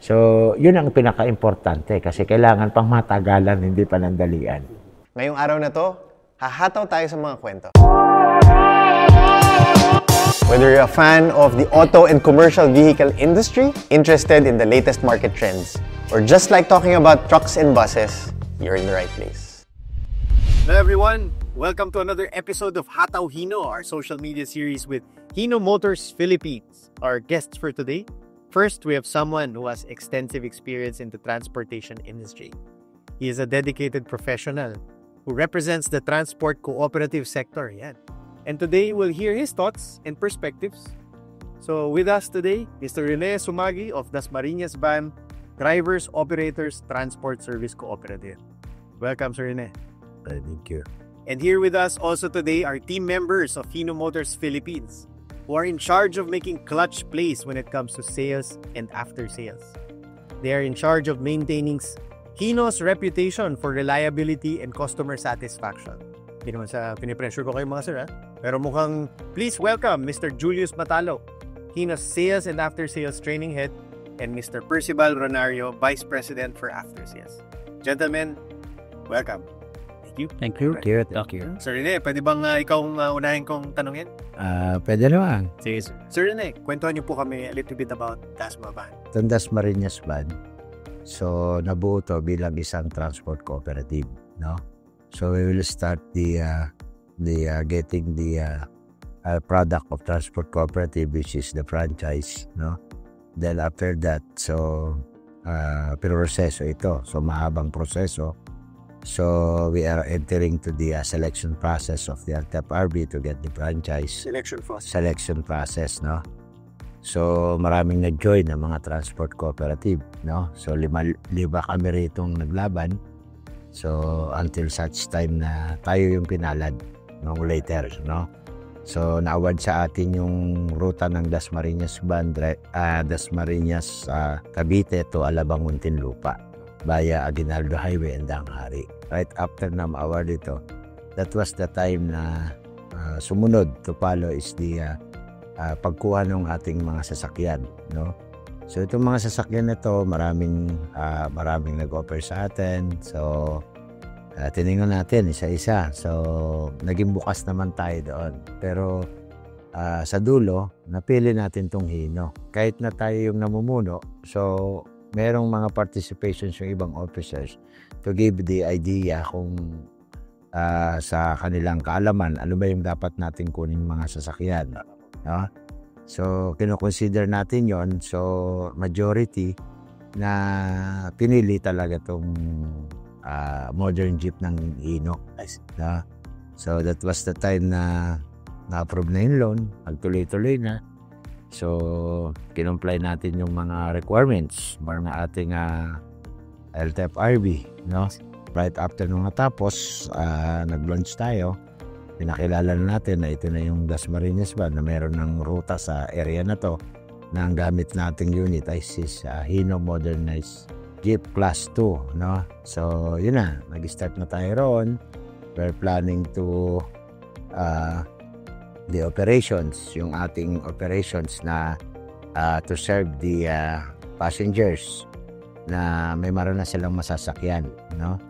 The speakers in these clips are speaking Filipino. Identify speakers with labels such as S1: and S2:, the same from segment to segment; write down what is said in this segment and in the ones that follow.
S1: So, yun ang pinaka-importante kasi kailangan pang matagalan, hindi panandalian.
S2: Ngayong araw na to, hahataw tayo sa mga kwento. Whether you're a fan of the auto and commercial vehicle industry, interested in the latest market trends, or just like talking about trucks and buses, you're in the right place.
S3: Hello everyone! Welcome to another episode of Hataw Hino, our social media series with Hino Motors Philippines. Our guests for today, first we have someone who has extensive experience in the transportation industry. He is a dedicated professional who represents the transport cooperative sector. Yan. And today we'll hear his thoughts and perspectives. So with us today, Mr. Rene Sumagi of Dasmariñas Van Drivers Operators Transport Service Cooperative. Welcome, Sir Rene.
S1: Thank you.
S3: And here with us also today are team members of Hino Motors Philippines who are in charge of making clutch plays when it comes to sales and after sales. They are in charge of maintaining Hino's reputation for reliability and customer satisfaction. Hindi naman sa pinipressure ko kayo mga sir, ha? Pero mukhang please welcome Mr. Julius Matalo, Hino's Sales and After Sales Training Head, and Mr. Percival Ronario, Vice President for After Sales. Gentlemen, welcome. Thank you.
S1: Thank you. Thank you.
S3: Sir Rene, pwede bang ikaw unahin kong tanungin?
S1: Pwede naman.
S3: Sige, sir. Sir Rene, kwentuhan niyo po kami a little bit about Dasma Van.
S1: Itong Dasmariñas Van, so nabuo to bilang isang transport cooperative, no? So we will start the getting the product of transport cooperative, which is the franchise, no? Then after that, so proseso ito. So mahabang proseso. So we are entering to the selection process of the LTFRB to get the franchise. Selection process, no? So maraming nag-join ng mga transport cooperative, no? So lima kami ritong naglaban. So until such time na tayo yung pinalad no later, no? So na-award sa atin yung ruta ng Dasmariñas Cavite to Alabang, Muntinlupa via Aguinaldo Highway and Danghari. Right after na ma-award ito, that was the time na sumunod to follow is the pagkuha ng ating mga sasakyan, no? So itong mga sasakyan na ito, maraming nag-offer sa atin. So tiningnan natin isa-isa. So naging bukas naman tayo doon. Pero sa dulo, napili natin tong Hino. Kahit na tayo yung namumuno, so merong mga participations yung ibang officers to give the idea kung sa kanilang kaalaman, ano ba yung dapat natin kuning mga sasakyan, no? So kino-consider natin yon. So majority na pinili talaga tong modern jeep ng Hino, no? So that was the time na na-approve na yung loan, magtuloy-tuloy na. So kinomply natin yung mga requirements ng ating LTFRB, no? Right after nung natapos, nag-launch tayo. Pinakilala na natin na ito na yung Dasmariñas Van na meron ng ruta sa area na to na ang gamit nating unit ay Hino Modernized Jeep Class 2, no? So yun na, nag-start na tayo roon. We're planning to the operations, yung ating operations na to serve the passengers na may marana silang masasakyan, no?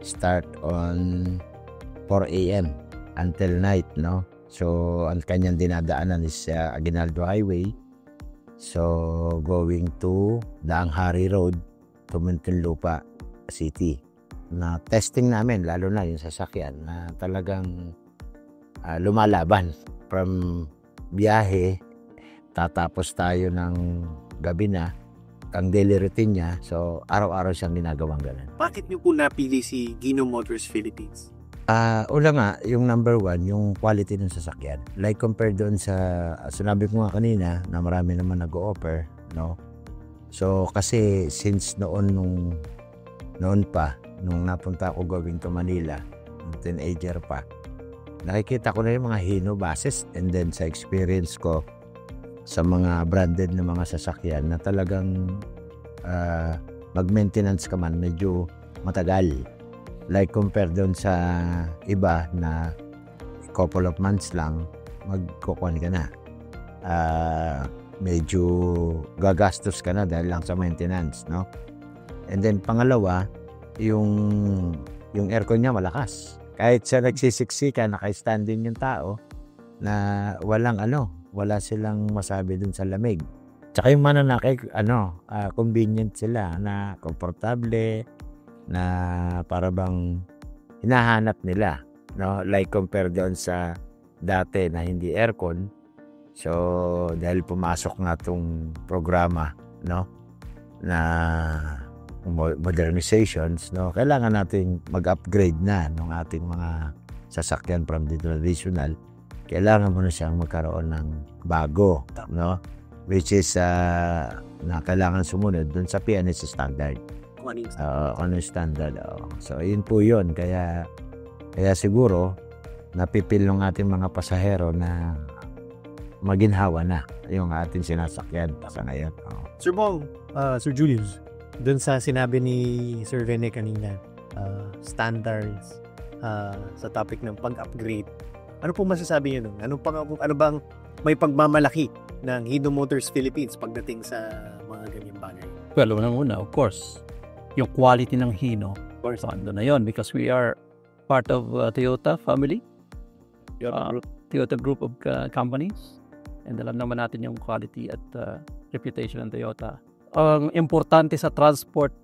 S1: Start on 4 a.m. until night, no? So ang kanyang dinadaanan is Aguinaldo Highway. So going to Danghari Road to Muntinlupa City. Na testing namin, lalo na yung sasakyan na talagang lumalaban from biyahe. Tatapos tayo ng gabi na ang daily routine niya. So araw-araw siyang ginagawang ganun.
S3: Bakit niyo po napili si Hino Motors Philippines?
S1: Una nga, yung number one, yung quality ng sasakyan. Like compared doon sa, sinabi ko nga kanina, na marami naman nag-o-offer, no? So, kasi since noon pa, nung napunta ako going to Manila, teenager pa, nakikita ko na yung mga Hino buses, and then sa experience ko sa mga branded na mga sasakyan na talagang mag-maintenance ka man, medyo matagal. Like compared doon sa iba na couple of months lang, magkukuhan ka na. medyo gagastos ka na dahil lang sa maintenance, no? And then pangalawa, yung aircon niya malakas. Kahit siya nagsisiksika, naka-standing yung tao na wala silang masabi dun sa lamig. Tsaka yung mananakay, convenient sila na komportable, na para bang hinahanap nila, no? Like compare doon sa dati na hindi aircon. So dahil pumasok nga tong programa, no, na modernizations, no, kailangan nating mag-upgrade na ng ating mga sasakyan from the traditional. Kailangan mo na siyang magkaroon ng bago, no, which is na kailangan sumunod dun sa PNS standard. Kung ano yung standard. So yun po yun, kaya siguro napipil ng ating mga pasahero na maginhawa na yung ating sinasakyan sa ngayon.
S3: Sir Bong, Sir Julius, dun sa sinabi ni Sir Rene kanina, standards, sa topic ng pag-upgrade, ano po masasabi niyo nun? Ano bang may pagmamalaki ng Hino Motors Philippines pagdating sa mga ganyang bagay?
S4: Well, una, of course, yung quality ng Hino, of course, ando na yun because we are part of Toyota family, Toyota group of companies, and alam naman natin yung quality at reputation ng Toyota. Ang importante sa transport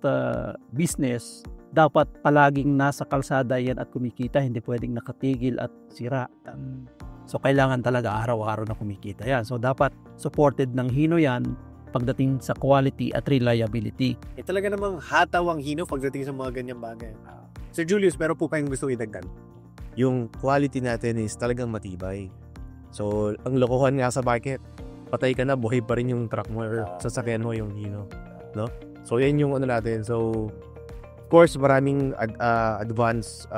S4: business, dapat palaging nasa kalsada yan at kumikita, hindi pwedeng nakatigil at sira. So kailangan talaga araw-araw na kumikita yan. So dapat supported ng Hino yan pagdating sa quality at reliability.
S3: Talaga namang hataw ang Hino pagdating sa mga ganyang bagay. Sir Julius, meron po kayong gusto idagdag?
S5: Yung quality natin is talagang matibay. So ang lokohan nga sa market, patay ka na, buhay pa rin yung truck mo or sasakyan mo yung Hino, no? So yan yung natin. So of course, maraming advanced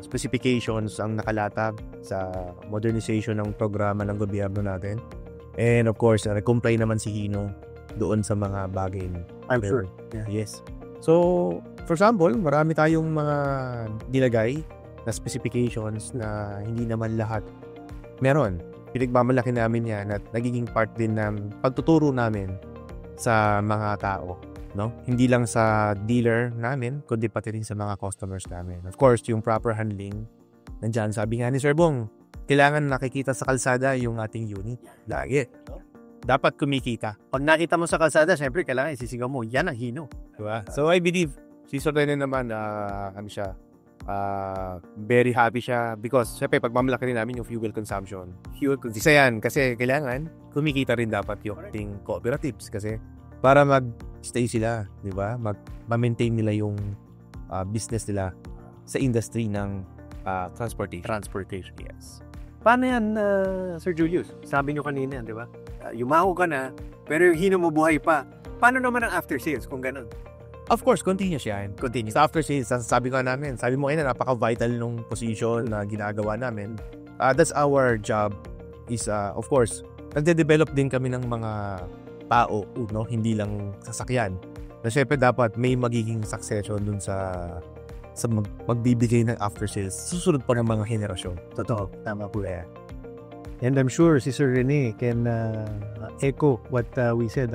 S5: specifications ang nakalatag sa modernization ng programa ng gobyerno natin. And of course, comply naman si Hino doon sa mga bagay.
S3: I'm sure.
S5: Yeah. Yes. So, for example, marami tayong mga nilagay na specifications na hindi naman lahat meron. Pinagmamalaki namin yan at nagiging part din ng pagtuturo namin sa mga tao. No? Hindi lang sa dealer namin, kundi pati rin sa mga customers namin. Of course, yung proper handling, nandyan, sabi nga ni Sir Bong, kailangan nakikita sa kalsada yung ating unit. Lagi. Dapat kumikita.
S3: Pag nakita mo sa kalsada, syempre, kailangan isisigaw mo, yan ang Hino.
S5: Diba? So, I believe, si Sir Rene naman, very happy siya because, syempre, pagmamalaki rin namin yung fuel consumption. Isa yan, kasi kailangan, kumikita rin dapat yung ating cooperatives kasi para mag-stay sila, di ba? Ma-maintain nila yung business nila sa industry ng transportation.
S3: Yes. Paano yan, Sir Julius? Sabi nyo kanina, di ba? Yumaho ka na, pero yung Hino mo buhay pa. Paano naman ang after sales kung ganun?
S5: Of course, continuous yan.
S3: Continuous.
S5: Sa after sales, sabi ko namin, sabi mo kayo na napaka-vital nung position na ginagawa namin. That's our job is, of course, nagde-develop din kami ng mga tao, no? Hindi lang sasakyan. Na syempre dapat may magiging succession dun sa magbibigay ng after sales susunod pa ng mga henerasyon.
S3: Totoo, tama po. Yeah. And I'm sure si Sir Rene can echo what we said,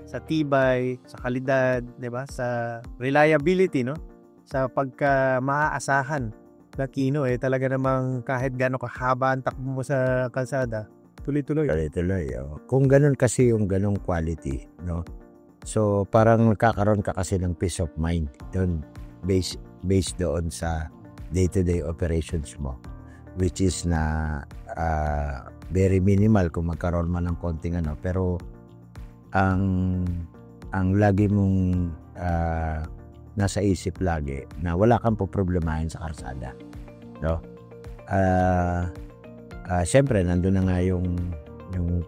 S3: sa tibay, sa kalidad, 'di ba? Sa reliability, no? Sa pagka maaasahan na Hino, talaga namang kahit gaano kahaba ang takbo mo sa kalsada, tuloy-tuloy.
S1: Kung ganun kasi yung ganung quality, no? So, parang nakakaroon ka kasi ng peace of mind doon, based doon sa day-to-day operations mo, which is na very minimal kung magkaroon man ng konting pero ang lagi mong nasa isip lagi na wala kang problemahin sa kalsada, no? Siyempre, nandun na nga yung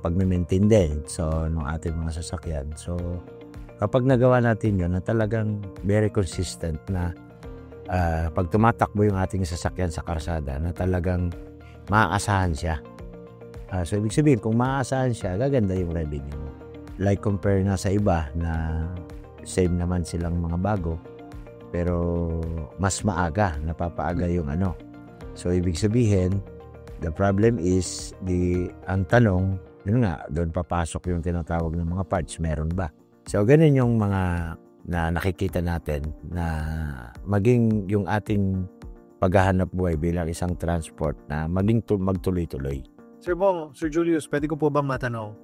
S1: pag-maintain din ng ating mga sasakyan. So, kapag nagawa natin yun, na talagang very consistent na pag tumatakbo yung ating sasakyan sa kalsada, na talagang maaasahan siya. So, ibig sabihin, kung maaasahan siya, gaganda yung revenue mo. Like compare na sa iba na same naman silang mga bago, pero mas maaga, napapaaga yung So, ibig sabihin, the problem is, ang tanong, Yun nga, doon papasok yung tinatawag ng mga parts. Meron ba? So, ganun yung mga na nakikita natin na maging yung ating paghahanap buhay bilang isang transport na maging magtuloy-tuloy.
S3: Sir Bong, Sir Julius, pwede ko po bang matanong,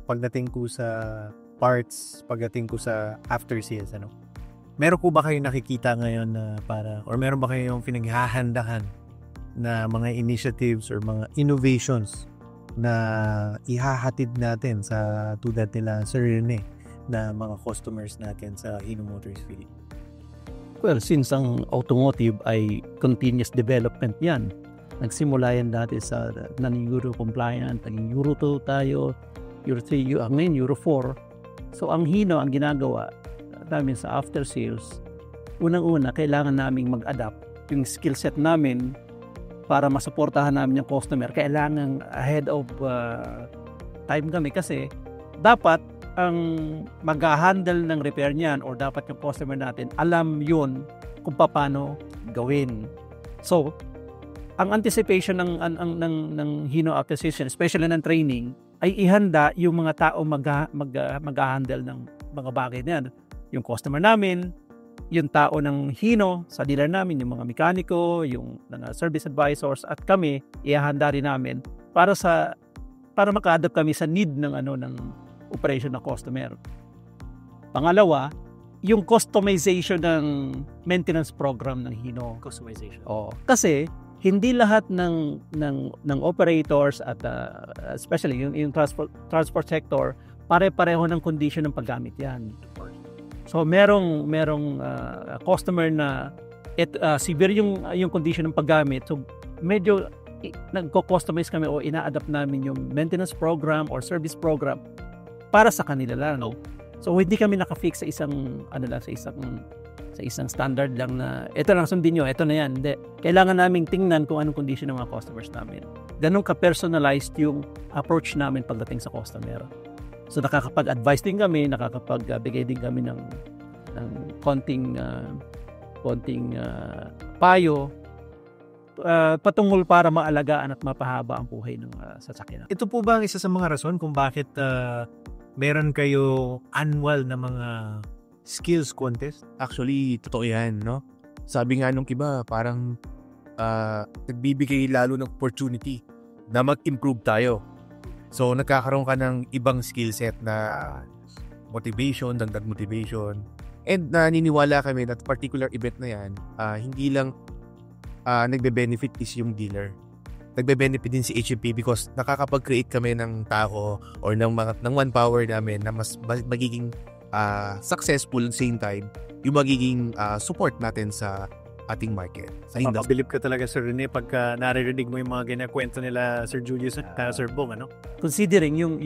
S3: pagdating ko sa parts, pagdating ko sa after sales, meron po ba kayong nakikita ngayon na or meron ba kayong pinaghahandahan na mga initiatives or mga innovations na ihahatid natin sa tulad nila Sir Rene na mga customers natin sa Hino Motors Philippines?
S4: Well, since ang automotive ay continuous development yan, nagsimula yan dati sa non-Euro compliant, naging Euro 2 tayo, Euro 3, ngayon Euro 4. So ang Hino, ang ginagawa namin sa after sales, unang-una, kailangan naming mag-adapt yung skill set namin para masuportahan namin yung customer. Kailangan ahead of time kami kasi dapat ang mag-handle ng repair niyan or dapat yung customer natin alam yun kung paano gawin. So, ang anticipation ng Hino after sales, especially ng training, ay ihanda yung mga tao mag-handle ng mga bagay na yan. Yung customer namin, yung tao ng Hino sa dealer namin, yung mga mekaniko, yung mga service advisors, at kami ihahanda rin namin para maka-adapt kami sa need ng operation ng customer. Pangalawa, yung customization ng maintenance program ng Hino.
S3: Customization.
S4: Kasi hindi lahat ng operators at especially yung transport sector pare-pareho ng condition ng paggamit yan. So merong customer na severe yung condition ng paggamit, so medyo nagko-customize kami o ina-adapt namin yung maintenance program or service program para sa kanila lang. So hindi kami naka-fix sa isang standard lang na ito lang sundin nyo, ito na yan. Hindi. Kailangan naming tingnan kung anong condition ng mga customers namin. Ganun ka-personalized yung approach namin pagdating sa customer. So nakakapag-advise din kami, nakakapag-bigay din kami ng konting payo patungkol para maalagaan at mapahaba ang buhay ng sasakyan.
S3: Ito po ba ang isa sa mga rason kung bakit meron kayo annual na mga skills contest?
S5: Actually, totoo yan, no? Sabi nga nung iba, parang nagbibigay lalo ng opportunity na mag-improve tayo. So, nagkakaroon ka ng ibang skill set na motivation, dagdag motivation. And naniniwala kami that particular event na yan, hindi lang nagbe-benefit is yung dealer. Nagbe-benefit din si HMP because nakakapag-create kami ng tao or ng manpower namin na mas magiging successful at the same time yung magiging support natin sa ating market, sa industry.
S3: Mapabilib ka talaga, Sir Rene, pagka naririnig mo yung mga ginakwento nila Sir Julius at Sir Bong,
S4: Considering yung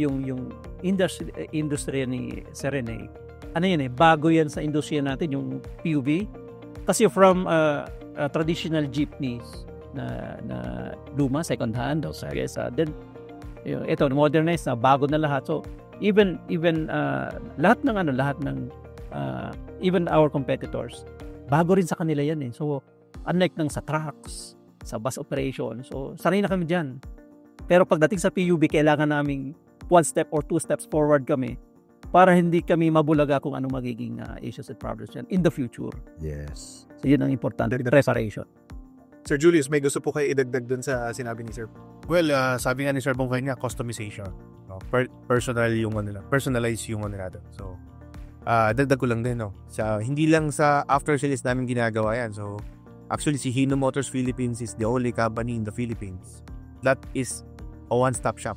S4: industry ni Sir Rene, bago yan sa industriya natin, yung PUV. Kasi from traditional jeepneys na luma, second hand, then ito modernized na, bago na lahat. So even lahat ng even our competitors, bago rin sa kanila yan eh. So unlike ng sa trucks, sa bus operation, so sanay na kami dyan. Pero pagdating sa PUV, kailangan naming 1 step or 2 steps forward kami para hindi kami mabulaga kung anong magiging issues at problems yan in the future.
S1: Yes.
S4: So yun ang importante, preparation.
S3: Sir Julius, may gusto po kayo idagdag dun sa sinabi ni Sir?
S5: Well, sabi nga ni Sir Bong kanina, customization. No? Personalize yung natin. So, dagdag ko lang din, no? Hindi lang sa after sales namin ginagawa yan. So, actually, si Hino Motors Philippines is the only company in the Philippines that is a one-stop shop.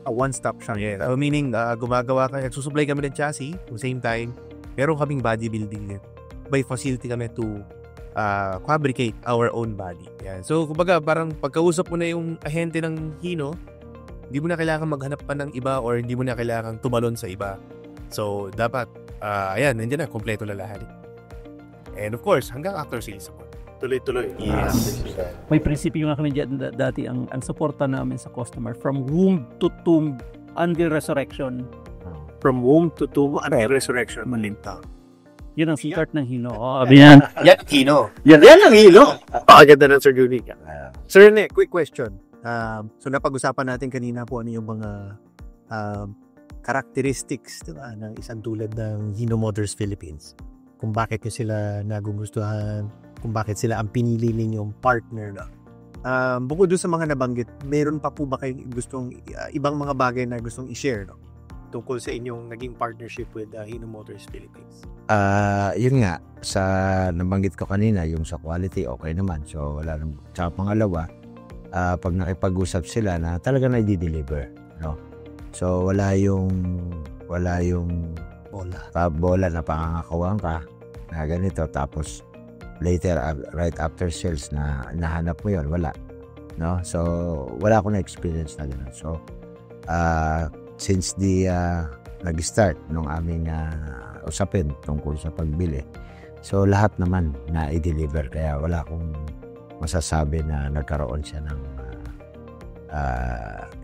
S3: A one-stop shop.
S5: Yeah. Meaning, nagsusupply kami ng chassis, at the same time, meron kaming bodybuilding din. By facility kami to fabricate our own body. Yan. So, kumbaga, parang pagkausap mo na yung ahente ng Hino, hindi mo na kailangan maghanap pa ng iba or hindi mo na kailangan tumalon sa iba. So, dapat, ayan, nandiyan na, kompleto na lahat. And of course, hanggang after sales support.
S3: Tuloy-tuloy.
S5: Yes.
S4: May prinsipyo nga kami dyan dati, ang suporta namin sa customer from womb to tomb until resurrection.
S3: From womb to tomb until resurrection. Malintang.
S4: Yun ang start ng Hino. Yan.
S2: Yan, Hino.
S3: Yan ang Hino. Ganda ng Sir Julius. Sir Rene, quick question. So napag-usapan natin kanina po ano yung mga characteristics, diba, ng isang tulad ng Hino Motors Philippines. Kung bakit nyo sila nagugustuhan, kung bakit sila ang pinili ninyong partner. No? Bukod doon sa mga nabanggit, meron pa po ba kayong gustong ibang mga bagay na gustong i-share, no? Tungkol sa inyong naging partnership with Hino Motors Philippines?
S1: Yun nga, sa nabanggit ko kanina, yung sa quality, okay naman. So, wala naman. Sa pangalawa, pag nakipag-usap sila na talaga na i-deliver, no? So, wala yung bola na pangangakawan ka na ganito. Tapos, later, right after sales na nahanap mo yun, wala. No? So, wala akong na-experience na gano'n. So, since nag-start nung aming usapin tungkol sa pagbili, so lahat naman na i-deliver. Kaya wala akong masasabi na nagkaroon siya ng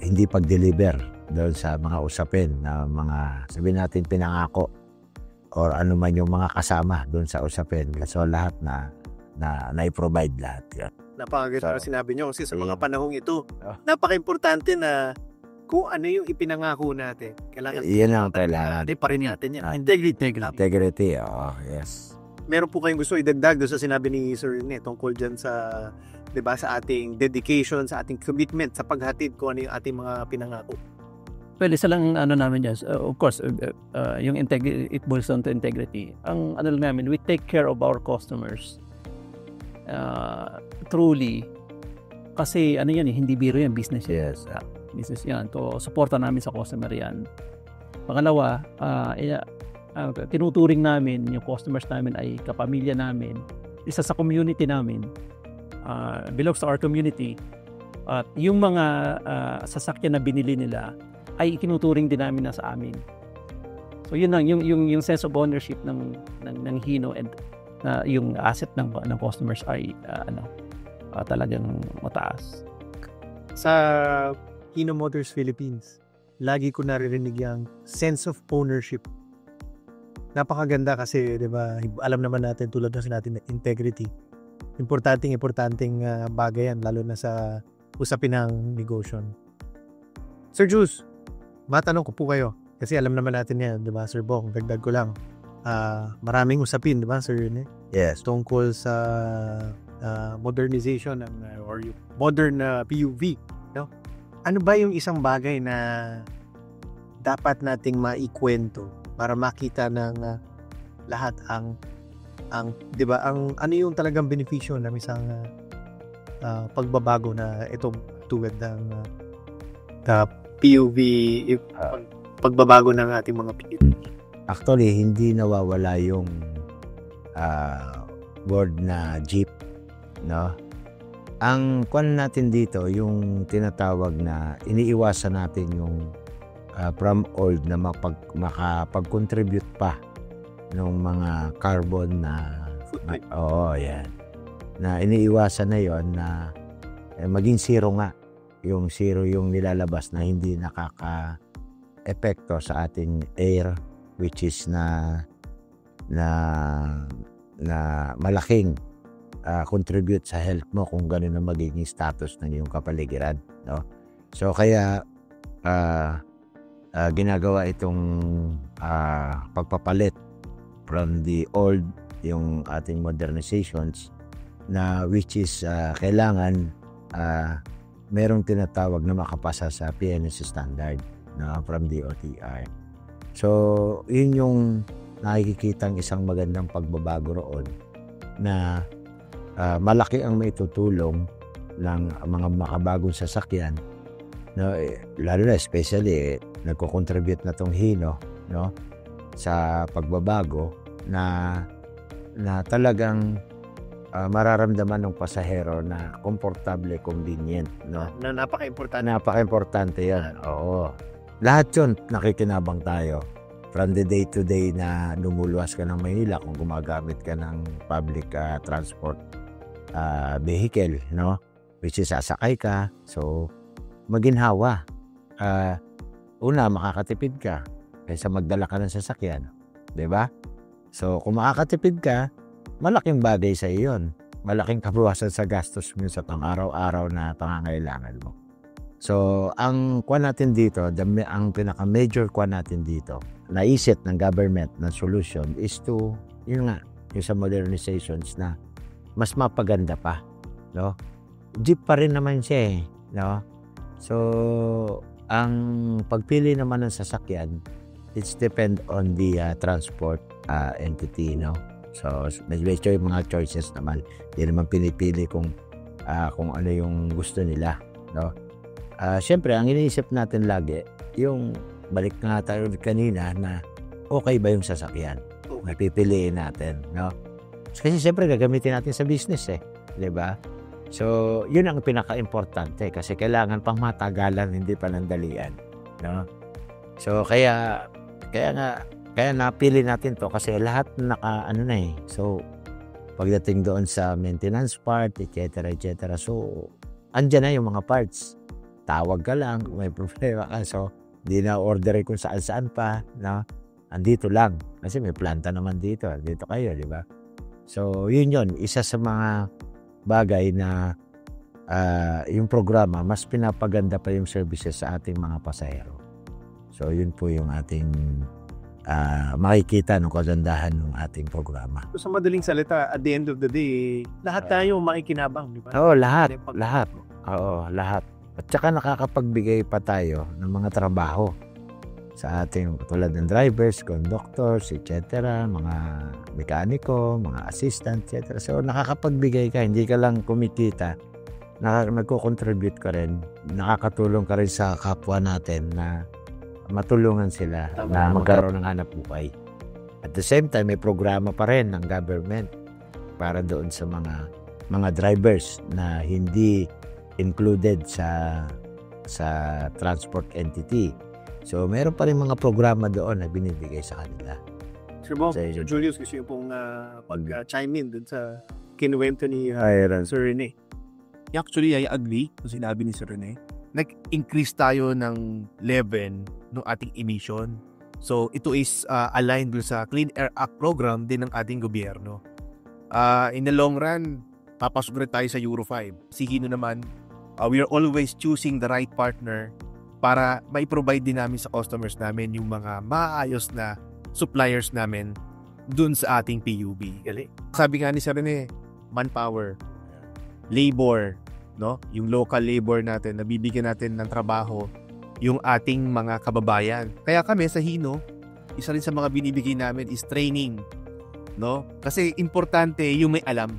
S1: hindi pag-deliver doon sa mga usapin na mga, sabihin natin, pinangako or ano man yung mga kasama doon sa usapin. So lahat na i-provide lahat yan.
S3: Napakaganda na sinabi nyo kasi sa mga panahong ito, napaka-importante na kung ano yung ipinangako natin. Kailangan
S1: yan ang kailangan.
S3: Hindi pa rin natin yan. Integrity.
S1: Yes.
S3: Meron po kayong gusto idagdag doon sa sinabi ni Sir Rene tungkol dyan sa, diba, sa ating dedication, sa ating commitment, sa paghatid kung ano yung ating mga pinangako?
S4: Well, isa lang namin dyan. Of course, yung integrity, it boils down to integrity. Ang lang namin, we take care of our customers. Truly. Kasi yan, hindi biro yan, business yan.
S1: Yes.
S4: Business yan. So, supportan namin sa customer yan. Pangalawa, tinuturing namin yung customers namin ay kapamilya namin. Isa sa community namin. Belongs to our community. At yung mga sasakyan na binili nila ay ikinuturing din namin na sa amin. So yun lang, yung sense of ownership ng Hino and yung asset ng customers ay talagang mataas.
S3: Sa Hino Motors Philippines, lagi ko naririnig yung sense of ownership. Napakaganda kasi, di ba, alam naman natin, tulad ng sinatin na integrity. Importanteng bagay yan, lalo na sa usapin ng negosyo. Sir Juice, matanong ko po kayo, kasi alam naman natin yan, di ba, Sir Bong, dagdag ko lang. Maraming usapin, di ba, Sir Rene?
S1: Yes.
S3: Tungkol sa modernization or yung modern PUV, no? Ano ba yung isang bagay na dapat nating maikwento para makita ng lahat ang 'di ba, ang ano yung talagang benepisyo ng isang pagbabago na itong tulad ng PUV, pagbabago ng ating mga PUV?
S1: Actually, hindi nawawala yung word na Jeep, no? Ang kwan natin dito, yung tinatawag na iniiwasan natin yung from old na makapag-contribute pa ng mga carbon na yan. Na iniiwasan na yon na maging zero nga. Yung zero yung nilalabas na hindi nakaka-epekto sa ating air, which is na malaking contribute sa health mo kung gano'n ang magiging status ng iyong kapaligiran, no? So kaya ginagawa itong pagpapalit from the old, yung ating modernizations, na which is kailangan merong tinatawag na makapasa sa PNS standard, no, from the OTR. So yun yung nakikitang isang magandang pagbabago roon, na malaki ang maitutulong ng mga makabagong sasakyan, no, lalo na especially nagko-contribute na tong Hino, no, sa pagbabago na talagang mararamdaman ng pasahero na komportable, convenient, no.
S3: Na napaka-importante.
S1: Napaka-importante 'yan. Oo. Lahat 'yon nakikinabang tayo. From the day-to-day na lumuluwas ka ng Maynila, kung gumagamit ka ng public transport vehicle, no? Which is sasakay ka, so maginhawa. Una, makakatipid ka kaysa magdala ka ng sasakyan, 'di ba? So kung makakatipid ka, malaking bagay sa iyo 'yon. Malaking kabawasan sa gastos mo sa pang-araw-araw na pangangailangan mo. So, ang kuha natin dito, ang pinaka-major kuha natin dito, naisip ng government na solution is to, yun nga, yung sa modernizations na mas mapaganda pa, no? Jeep pa rin naman siya eh, no? So, ang pagpili naman ng sasakyan, it's depend on the transport entity, no? So, medyo yung mga choices naman. Hindi naman pinipili kung ano yung gusto nila, no? Siyempre, ang iniisip natin lagi, yung balik nga tayo kanina na okay ba yung sasakyan? Napipiliin natin, no? Kasi siyempre gagamitin natin sa business eh, di ba? So, yun ang pinaka-importante kasi kailangan pang matagalan, hindi pa nandalian, no? So, kaya napili natin to kasi lahat ano na eh. So, pagdating doon sa maintenance part, etc. So, andyan na yung mga parts. Tawag ka lang kung may problema ka. So, hindi na order kung saan-saan pa, no? Andito lang. Kasi may planta naman dito. Dito kayo, di ba? So, yun. Isa sa mga bagay na yung programa, mas pinapaganda pa yung services sa ating mga pasahero. So, yun po yung ating makikita ng kagandahan ng ating programa.
S3: So, sa madaling salita, at the end of the day, lahat tayo makikinabang, di ba?
S1: Oo, lahat. Oo, lahat. At saka nakakapagbigay pa tayo ng mga trabaho sa ating tulad ng drivers, conductors, etc., mga mekaniko, mga assistant, etc. So, nakakapagbigay ka, hindi ka lang kumikita, nagko-contribute ka rin, nakakatulong ka rin sa kapwa natin na matulungan sila na magkaroon ng hanap buhay. At the same time, may programa pa rin ng government para doon sa mga drivers na hindi included sa transport entity. So, meron pa rin mga programa doon na binibigay sa kanila.
S3: Sir Bob, Sir Julius, gusto yung pong pag-chime in dun sa kinuwento ni Sir Rene.
S5: Actually, I agree kung sinabi ni Sir Rene. Nag-increase tayo ng level ng ating emission. So, ito is aligned dun sa Clean Air Act program din ng ating gobyerno. In the long run, papasok rin tayo sa Euro 5. Si Hino naman, we are always choosing the right partner para mai-provide din namin sa customers namin yung mga maayos na suppliers namin dun sa ating PUB. Sabi nga ni Sir Rene, manpower, labor, no? Yung local labor natin, nabibigyan natin ng trabaho yung ating mga kababayan. Kaya kami sa Hino, isa rin sa mga binibigay namin is training, no? Kasi importante yung may alam,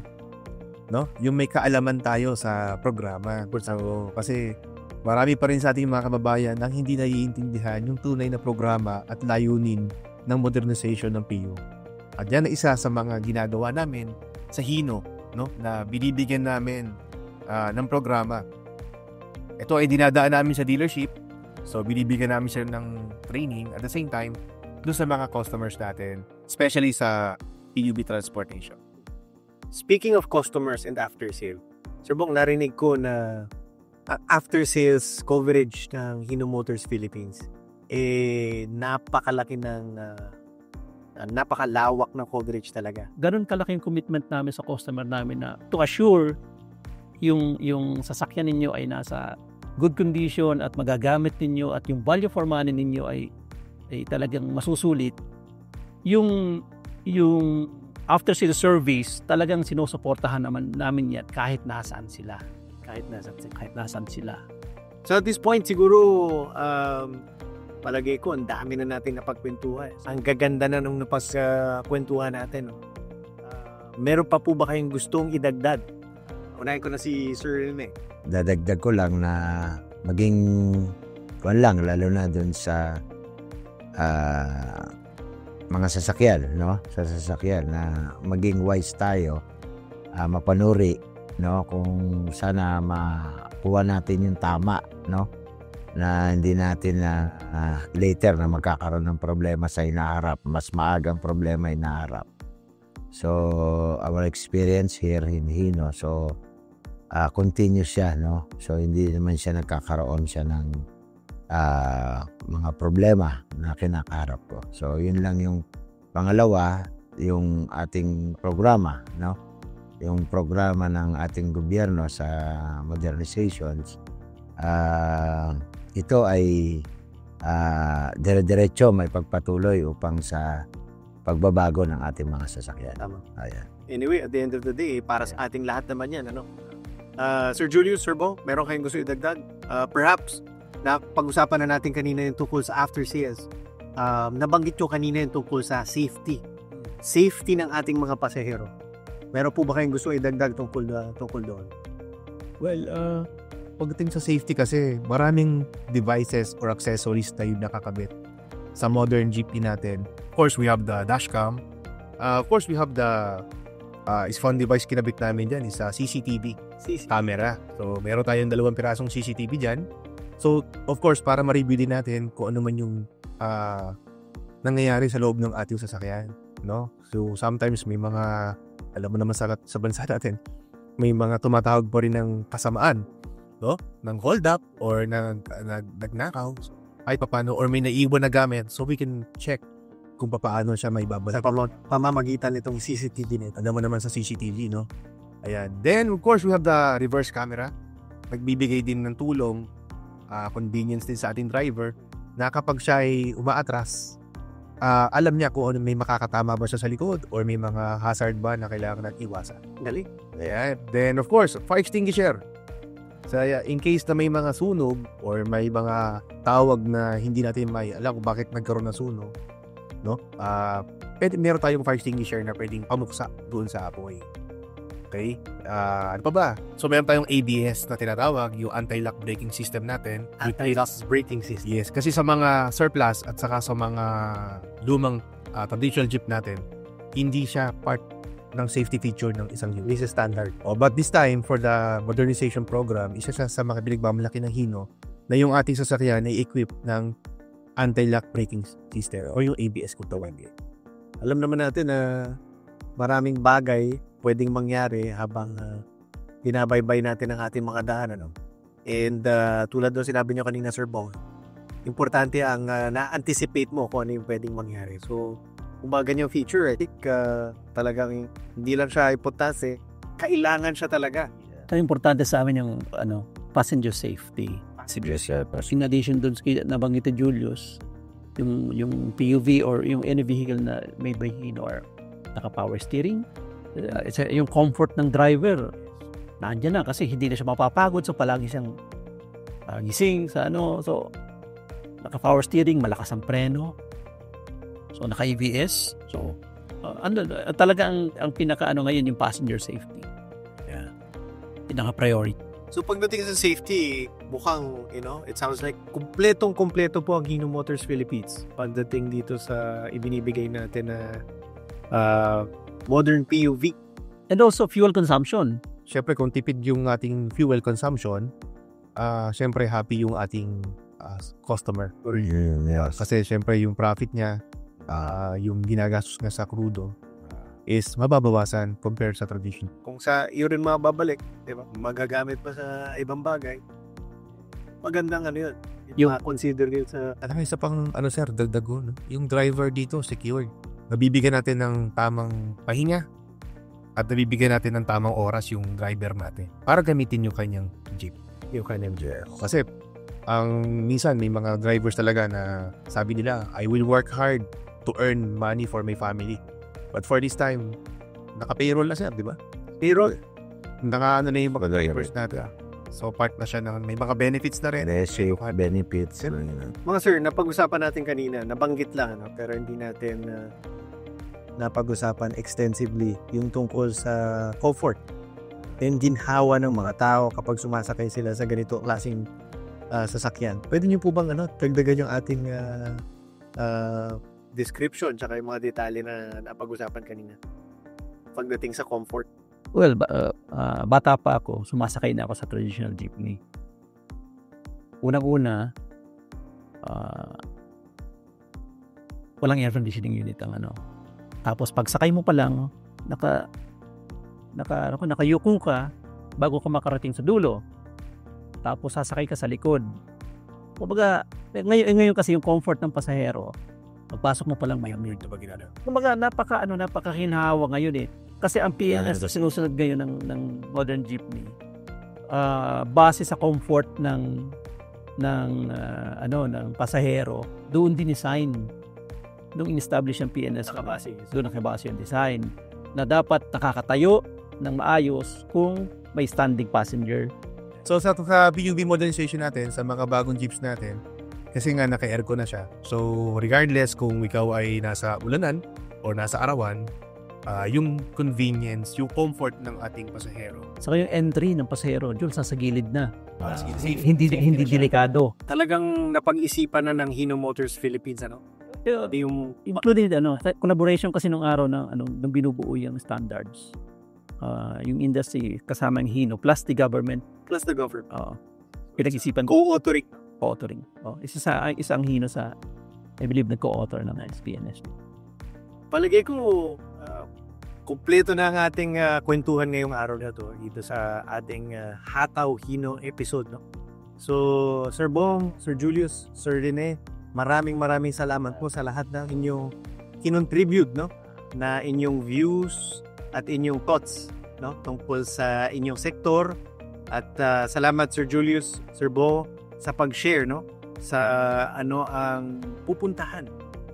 S5: no? Yung may kaalaman tayo sa programa. So, kasi marami pa rin sa ating mga kababayan ang hindi naiintindihan yung tunay na programa at layunin ng modernization ng PU. At yan ang isa sa mga ginagawa namin sa Hino, no? Na binibigyan namin ng programa. Ito ay dinadaan namin sa dealership. So, binibigyan namin sila ng training at the same time doon sa mga customers natin, especially sa PUB Transportation.
S3: Speaking of customers and after sale, Sir Bong, narinig ko na after sales coverage ng Hino Motors Philippines napakalaki napakalawak ng coverage talaga.
S4: Ganun kalaking commitment namin sa customer namin na to assure yung sasakyan ninyo ay nasa good condition at magagamit ninyo at yung value for money ninyo ay talagang masusulit. Yung after sales service, talagang sinusuportahan namin yan kahit nasaan sila. Kahit nasaan sila.
S3: So at this point, siguro, palagay ko, ang dami na natin napagkwentuhan. Ang gaganda na nung napagkwentuhan natin. Meron pa po ba kayong gustong idagdag? Unahin ko na si Sir Rene.
S1: Dadagdag ko lang na maging lalo na dun sa mga sasakyan, no? Sa sasakyan na maging wise tayo, mapanuri, no? Kung sana makuha natin yung tama, no? Na hindi natin later na magkakaroon ng problema sa hinaharap, mas maagang problema hinaharap. So, our experience here in Hino, so continuous siya, no? So, hindi naman siya nagkakaroon siya ng mga problema na kinakaharap ko. So, yun lang yung pangalawa, yung ating programa, no? Yung programa ng ating gobyerno sa modernizations, ito ay dire-diretso may pagpatuloy upang sa pagbabago ng ating mga sasakyan.
S3: Tama.
S1: Ayan.
S3: Anyway, at the end of the day, para sa ating lahat naman yan, ano? Sir Julius, Sir Bo, meron kayong gusto idagdag? Perhaps, pag-usapan na natin kanina yung tungkol sa after sales. Nabanggit nyo kanina yung tungkol sa safety. Safety ng ating mga pasahero. Meron po ba kayong gusto idagdag tungkol doon?
S5: Well, pagdating sa safety kasi, maraming devices or accessories tayo nakakabit sa modern jeepney natin. Of course, we have the dashcam. Of course, we have the is phone device kinabit namin dyan is CCTV camera. So, meron tayong 2 pirasong CCTV dyan. So, of course, para ma-review din natin kung ano man yung nangyayari sa loob ng ating sasakyan. No? So, sometimes may mga, alam mo naman sa bansa natin, may mga tumatawag pa rin ng kasamaan, no? Ng hold up or nagnakaw. Ay paano, or may naiwan na gamit, so we can check kung paano siya may babalik.
S3: Sa pamamagitan nitong CCTV nito.
S5: Alam mo naman sa CCTV, no? Ayan. Then, of course, we have the reverse camera. Nagbibigay din ng tulong, convenience din sa ating driver, na kapag siya ay umaatras, alam niya kung ano, may makakatama ba siya sa likod or may mga hazard ba na kailangan iwasan.
S3: Galing.
S5: Ayan. Then, of course, fire extinguisher. So, in case na may mga sunog or may mga tawag na hindi natin may alam kung bakit nagkaroon ng sunog, no? Meron tayong fire extinguisher na pwedeng pamuksa doon sa apoy. Okay? Ano pa ba? So, meron tayong ABS na tinatawag, yung anti-lock braking system natin.
S3: Anti-lock braking system.
S5: Yes, kasi sa mga surplus at saka sa mga lumang traditional jeep natin, hindi siya part ng safety feature ng isang jeep.
S3: This is standard.
S5: But this time, for the modernization program, isa siya sa mga pinagmamalaki ng Hino na yung ating sasakyan ay equipped ng anti-lock braking system o yung ABS kung tawagin.
S3: Alam naman natin na maraming bagay pwedeng mangyari habang binabaybay natin ang ating mga daan. Ano? And tulad doon sinabi nyo kanina, Sir Bo, importante ang na-anticipate mo kung ano yung pwedeng mangyari. So, kung ba ganyang feature, I think talagang hindi lang siya ipotase, kailangan siya talaga.
S4: Ang importante sa amin yung passenger safety. In addition doon sa nabanggit ni Julius, yung PUV or yung any vehicle na made by Hino or naka-power steering, yung comfort ng driver nandiyan na kasi hindi na siya mapapagod, so palagi siyang gising sa so naka-power steering, malakas ang preno, so naka-ABS, so talaga ang pinaka ngayon yung passenger safety. Yeah. Pinaka-priority.
S3: So pagdating sa safety, mukhang, it sounds like kumpletong-kumpleto po ang Hino Motors Philippines pagdating dito sa ibinibigay natin na modern PUV.
S4: And also fuel consumption.
S5: Siyempre, kung tipid yung ating fuel consumption, siyempre happy yung ating customer.
S1: Yes.
S5: Kasi siyempre yung profit niya, yung ginagastos nga sa crudo, is mababawasan compared sa tradition.
S3: Kung sa iyo rin mababalik, diba? Magagamit pa sa ibang bagay, magandang yun. Yung consider yun sa...
S5: At isa pang, sir, dagdago, no? Yung driver dito, secured. Nabibigyan natin ng tamang pahinga at nabibigyan natin ng tamang oras yung driver natin para gamitin yung kanyang jeep. Kasi, minsan may mga drivers talaga na sabi nila, I will work hard to earn money for my family. But for this time, naka-payroll na siya, di ba?
S3: Payroll.
S5: Na yung mga drivers natin. So, part na siya may mga benefits na rin.
S1: Safe benefits.
S3: Mga sir, napag-usapan natin kanina, nabanggit lang, pero hindi natin napag-usapan extensively yung tungkol sa comfort and ginhawa ng mga tao kapag sumasakay sila sa ganito klaseng sasakyan. Pwede niyo po bang dagdagan yung ating description tsaka yung mga detalye na napag-usapan kanina pagdating sa comfort?
S4: Well, bata pa ako, sumasakay na ako sa traditional jeepney. Unang-una, walang air conditioning unit ang Tapos pagsakay mo pa lang, nakayuko ka bago ka makarating sa dulo. Tapos sasakay ka sa likod. Kumbaga, ngayon kasi yung comfort ng pasahero, pagpasok mo pa lang may amir na ba ginagawa. Kumbaga, napakahinhawa ngayon eh. Kasi ang PNS na sinusunod ngayon ng modern jeepney, base sa comfort ng pasahero, doon din design nung in-establish ang PNS. Doon nakabase yung design na dapat nakakatayo ng maayos kung may standing passenger.
S5: So sa PUV modernization natin, sa mga bagong jeeps natin, kasi nga naka-aircon na siya. So regardless kung ikaw ay nasa ulanan o nasa arawan, yung convenience, yung comfort ng ating pasahero.
S4: Saka yung entry ng pasahero, dyan sa gilid na. Hindi delikado.
S3: Talagang napag-isipan na ng Hino Motors Philippines, ano? Yung
S4: Including collaboration kasi nung araw nung binubuo yung standards. Yung industry kasama yung Hino plus the government. Pinag-isipan co-authoring. Isa ang Hino sa, I believe, nag-co-author ng PNS.
S3: palagay ko kumpleto na ang ating kwentuhan ngayong araw na to dito sa ating Hataw Hino episode, no? So, Sir Bong, Sir Julius, Sir Rene, maraming salamat po sa lahat ng inyong kinontribute, no? Na inyong views at inyong thoughts, no? Tungkol sa inyong sektor. At salamat Sir Julius, Sir Bo, sa pag-share, no? Sa ano ang pupuntahan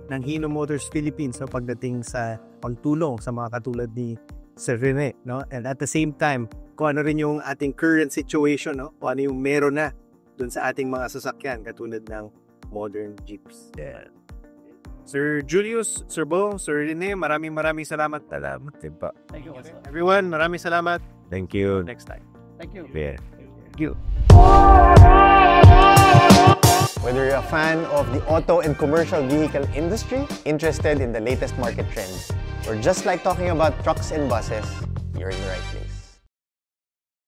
S3: ng Hino Motors Philippines sa pagdating sa pagtulong sa mga katulad ni Sir Rene, no? And at the same time, kung ano rin yung ating current situation, no? Kung ano yung meron na dun sa ating mga sasakyan katulad ng modern jeeps. Yeah. Sir Julius, Sir Bo, Sir Rene, maraming salamat.
S1: Salamat din po.
S4: Thank you.
S3: Everyone, maraming salamat.
S1: Thank you.
S3: Next time.
S4: Thank you.
S1: Yeah.
S4: Thank you.
S2: Whether you're a fan of the auto and commercial vehicle industry, interested in the latest market trends, or just like talking about trucks and buses, you're in the right place.